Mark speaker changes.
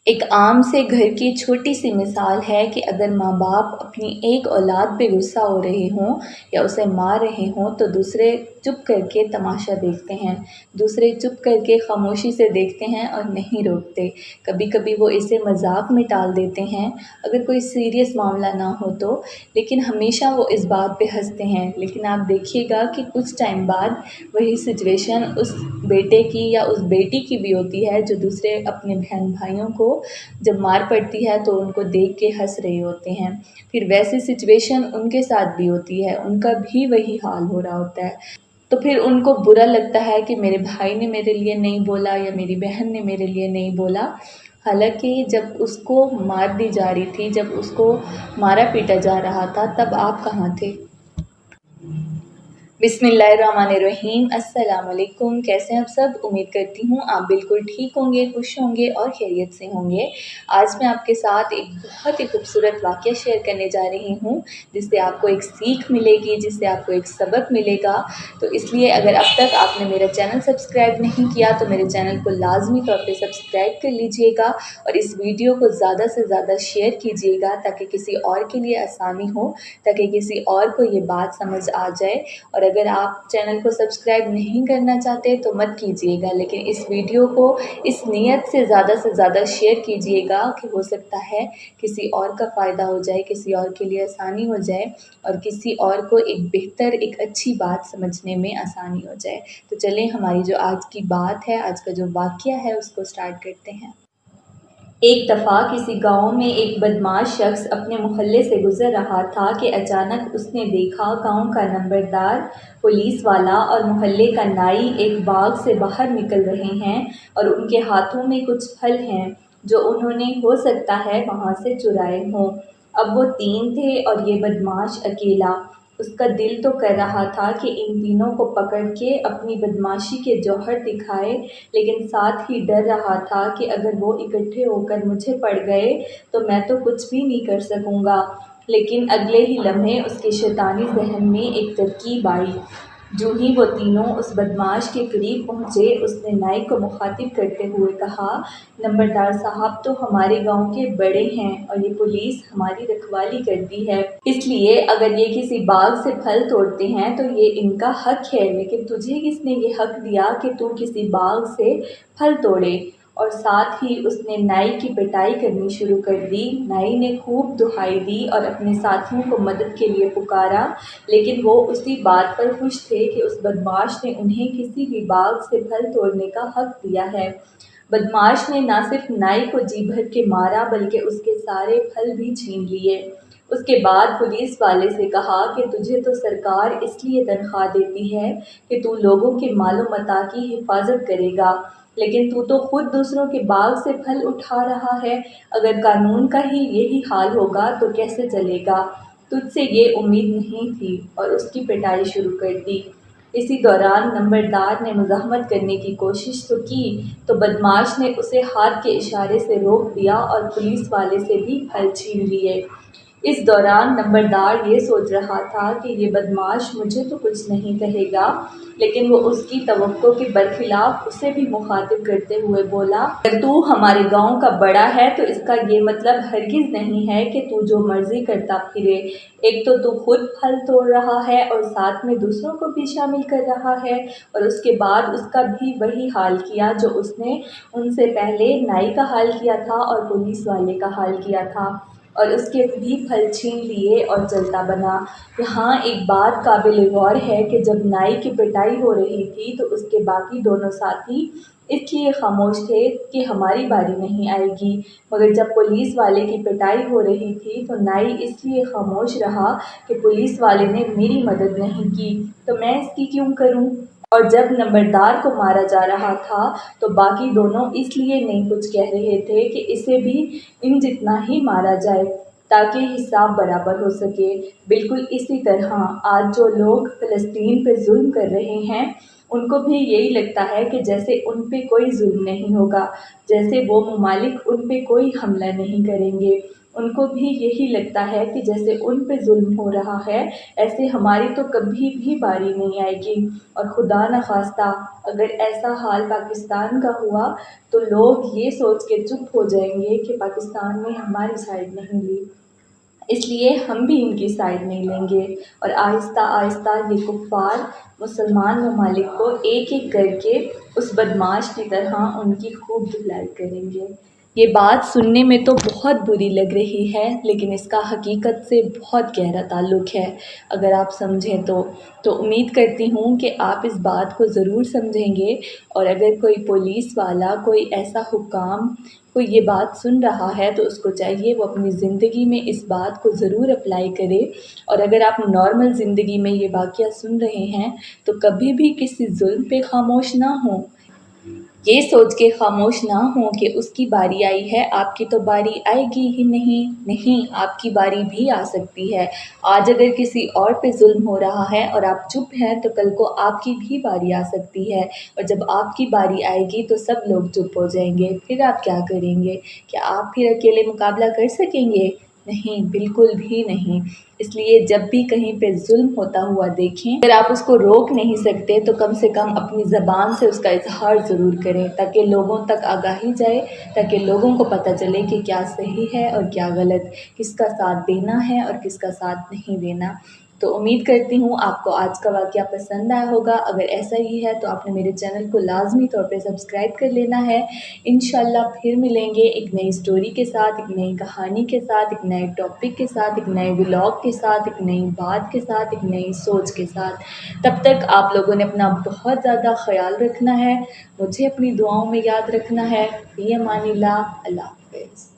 Speaker 1: एक आम से घर की छोटी सी मिसाल है कि अगर माँ बाप अपनी एक औलाद पे गुस्सा हो रहे हों या उसे मार रहे हों तो दूसरे चुप करके तमाशा देखते हैं, दूसरे चुप करके खामोशी से देखते हैं और नहीं रोकते। कभी कभी वो इसे मजाक में टाल देते हैं अगर कोई सीरियस मामला ना हो तो, लेकिन हमेशा वो इस बात पे हंसते हैं। लेकिन आप देखिएगा कि कुछ टाइम बाद वही सिचुएशन उस बेटे की या उस बेटी की भी होती है जो दूसरे अपने बहन भाइयों को जब मार पड़ती है तो उनको देख के हंस रहे होते हैं। फिर वैसी सिचुएशन उनके साथ भी होती है, उनका भी वही हाल हो रहा होता है। तो फिर उनको बुरा लगता है कि मेरे भाई ने मेरे लिए नहीं बोला या मेरी बहन ने मेरे लिए नहीं बोला। हालांकि जब उसको मार दी जा रही थी, जब उसको मारा पीटा जा रहा था, तब आप कहाँ थे? बिस्मिल्लाहिर्रहमानिर्रहीम। अस्सलाम वालेकुम। कैसे हैं आप सब? उम्मीद करती हूँ आप बिल्कुल ठीक होंगे, खुश होंगे और खैरियत से होंगे। आज मैं आपके साथ एक बहुत ही खूबसूरत वाक़या शेयर करने जा रही हूँ, जिससे आपको एक सीख मिलेगी, जिससे आपको एक सबक मिलेगा। तो इसलिए अगर अब तक आपने मेरा चैनल सब्सक्राइब नहीं किया तो मेरे चैनल को लाजमी तौर पर सब्सक्राइब कर लीजिएगा और इस वीडियो को ज़्यादा से ज़्यादा शेयर कीजिएगा ताकि किसी और के लिए आसानी हो, ताकि किसी और को ये बात समझ आ जाए। और अगर आप चैनल को सब्सक्राइब नहीं करना चाहते तो मत कीजिएगा, लेकिन इस वीडियो को इस नीयत से ज़्यादा शेयर कीजिएगा कि हो सकता है किसी और का फ़ायदा हो जाए, किसी और के लिए आसानी हो जाए और किसी और को एक बेहतर, एक अच्छी बात समझने में आसानी हो जाए। तो चलें, हमारी जो आज की बात है, आज का जो वाक़या है, उसको स्टार्ट करते हैं। एक दफ़ा किसी गांव में एक बदमाश शख्स अपने मोहल्ले से गुज़र रहा था कि अचानक उसने देखा गांव का नंबरदार, पुलिस वाला और मोहल्ले का नाई एक बाग से बाहर निकल रहे हैं और उनके हाथों में कुछ फल हैं जो उन्होंने हो सकता है वहां से चुराए हों। अब वो तीन थे और ये बदमाश अकेला। उसका दिल तो कर रहा था कि इन तीनों को पकड़ के अपनी बदमाशी के जौहर दिखाए, लेकिन साथ ही डर रहा था कि अगर वो इकट्ठे होकर मुझे पड़ गए तो मैं तो कुछ भी नहीं कर सकूँगा। लेकिन अगले ही लम्हे उसके शैतानी जहन में एक तरकीब आई। जो ही वो तीनों उस बदमाश के करीब पहुँचे, उसने नाई को मुखातिब करते हुए कहा, नंबरदार साहब तो हमारे गांव के बड़े हैं और ये पुलिस हमारी रखवाली करती है, इसलिए अगर ये किसी बाग से फल तोड़ते हैं तो ये इनका हक है, लेकिन तुझे किसने ये हक दिया कि तू किसी बाग से फल तोड़े? और साथ ही उसने नाई की पिटाई करनी शुरू कर दी। नाई ने खूब दुहाई दी और अपने साथियों को मदद के लिए पुकारा, लेकिन वो उसी बात पर खुश थे कि उस बदमाश ने उन्हें किसी भी बाग से फल तोड़ने का हक दिया है। बदमाश ने न सिर्फ नाई को जी भर के मारा बल्कि उसके सारे फल भी छीन लिए। उसके बाद पुलिस वाले से कहा कि तुझे तो सरकार इसलिए तनख्वाह देती है कि तू लोगों के मालो मता की हिफाजत करेगा, लेकिन तू तो खुद दूसरों के बाग से फल उठा रहा है। अगर कानून का ही यही हाल होगा तो कैसे चलेगा? तुझसे ये उम्मीद नहीं थी। और उसकी पिटाई शुरू कर दी। इसी दौरान नंबरदार ने मुज़ाहमत करने की कोशिश तो की, तो बदमाश ने उसे हाथ के इशारे से रोक दिया और पुलिस वाले से भी फल छीन लिए। इस दौरान नंबरदार ये सोच रहा था कि ये बदमाश मुझे तो कुछ नहीं कहेगा, लेकिन वो उसकी तवक्को के बरखिलाफ उसे भी मुखातिब करते हुए बोला, अगर तू हमारे गांव का बड़ा है तो इसका ये मतलब हरगिज़ नहीं है कि तू जो मर्जी करता फिरे। एक तो तू खुद फल तोड़ रहा है और साथ में दूसरों को भी शामिल कर रहा है, और उसके बाद उसका भी वही हाल किया जो उसने उनसे पहले नाई का हाल किया था और पुलिस वाले का हाल किया था, और उसके भी फल छीन लिए और चलता बना। यहाँ एक बात काबिल गौर है कि जब नाई की पिटाई हो रही थी तो उसके बाकी दोनों साथी इसलिए खामोश थे कि हमारी बारी नहीं आएगी, मगर जब पुलिस वाले की पिटाई हो रही थी तो नाई इसलिए खामोश रहा कि पुलिस वाले ने मेरी मदद नहीं की तो मैं इसकी क्यों करूं। और जब नंबरदार को मारा जा रहा था तो बाकी दोनों इसलिए नहीं कुछ कह रहे थे कि इसे भी इन जितना ही मारा जाए ताकि हिसाब बराबर हो सके। बिल्कुल इसी तरह आज जो लोग फ़लस्तीन पे जुल्म कर रहे हैं ان کو بھی یہی لگتا ہے کہ جیسے ان پہ کوئی ظلم نہیں ہوگا، جیسے وہ ممالک ان پہ کوئی حملہ نہیں کریں گے۔ ان کو بھی یہی لگتا ہے کہ جیسے ان پہ ظلم ہو رہا ہے ایسے ہماری تو کبھی بھی باری نہیں آئے گی، اور خدا نخواستہ اگر ایسا حال پاکستان کا ہوا تو لوگ یہ سوچ کے چپ ہو جائیں گے کہ پاکستان نے ہماری سائڈ نہیں لی، اس لیے ہم بھی ان کی سائڈ نہیں لیں گے، اور آہستہ آہستہ یہ کفار مسلمان ممالک کو ایک ایک کر کے اس بدماش کی طرح ان کی خوب دھلائی کریں گے۔ یہ بات سننے میں تو بہت بری لگ رہی ہے، لیکن اس کا حقیقت سے بہت گہرا تعلق ہے اگر آپ سمجھیں تو امید کرتی ہوں کہ آپ اس بات کو ضرور سمجھیں گے، اور اگر کوئی پولیس والا، کوئی ایسا حکام کوئی یہ بات سن رہا ہے تو اس کو چاہیے وہ اپنی زندگی میں اس بات کو ضرور اپلائی کرے، اور اگر آپ نارمل زندگی میں یہ واقعہ سن رہے ہیں تو کبھی بھی کسی ظلم پہ خاموش نہ ہوں، یہ سوچ کے خاموش نہ ہوں کہ اس کی باری آئی ہے، آپ کی تو باری آئے گی ہی نہیں، آپ کی باری بھی آ سکتی ہے۔ آج اگر کسی اور پہ ظلم ہو رہا ہے اور آپ چپ ہیں تو کل کو آپ کی بھی باری آ سکتی ہے، اور جب آپ کی باری آئے گی تو سب لوگ چپ ہو جائیں گے، پھر آپ کیا کریں گے؟ کیا آپ پھر اکیلے مقابلہ کر سکیں گے؟ نہیں، بالکل بھی نہیں۔ اس لیے جب بھی کہیں پہ ظلم ہوتا ہوا دیکھیں، اگر آپ اس کو روک نہیں سکتے تو کم سے کم اپنی زبان سے اس کا اظہار ضرور کریں، تاکہ لوگوں تک آگاہی جائے، تاکہ لوگوں کو پتہ چلے کہ کیا صحیح ہے اور کیا غلط، کس کا ساتھ دینا ہے اور کس کا ساتھ نہیں دینا۔ تو امید کرتی ہوں آپ کو آج کا واقعہ پسند آیا ہوگا، اگر ایسا ہی ہے تو آپ نے میرے چینل کو لازمی طور پہ سبسکرائب کر لینا ہے۔ انشاءاللہ پھر ملیں گے ایک نئی سٹوری کے ساتھ، ایک نئی کہانی کے ساتھ، ایک نئے ٹاپک کے ساتھ، ایک نئے ولاگ کے ساتھ، ایک نئی بات کے ساتھ، ایک نئی سوچ کے ساتھ۔ تب تک آپ لوگوں نے اپنا بہت زیادہ خیال رکھنا ہے، مجھے اپنی دعاؤں میں یاد رکھنا ہے۔ فی امان اللہ، اللہ حافظ۔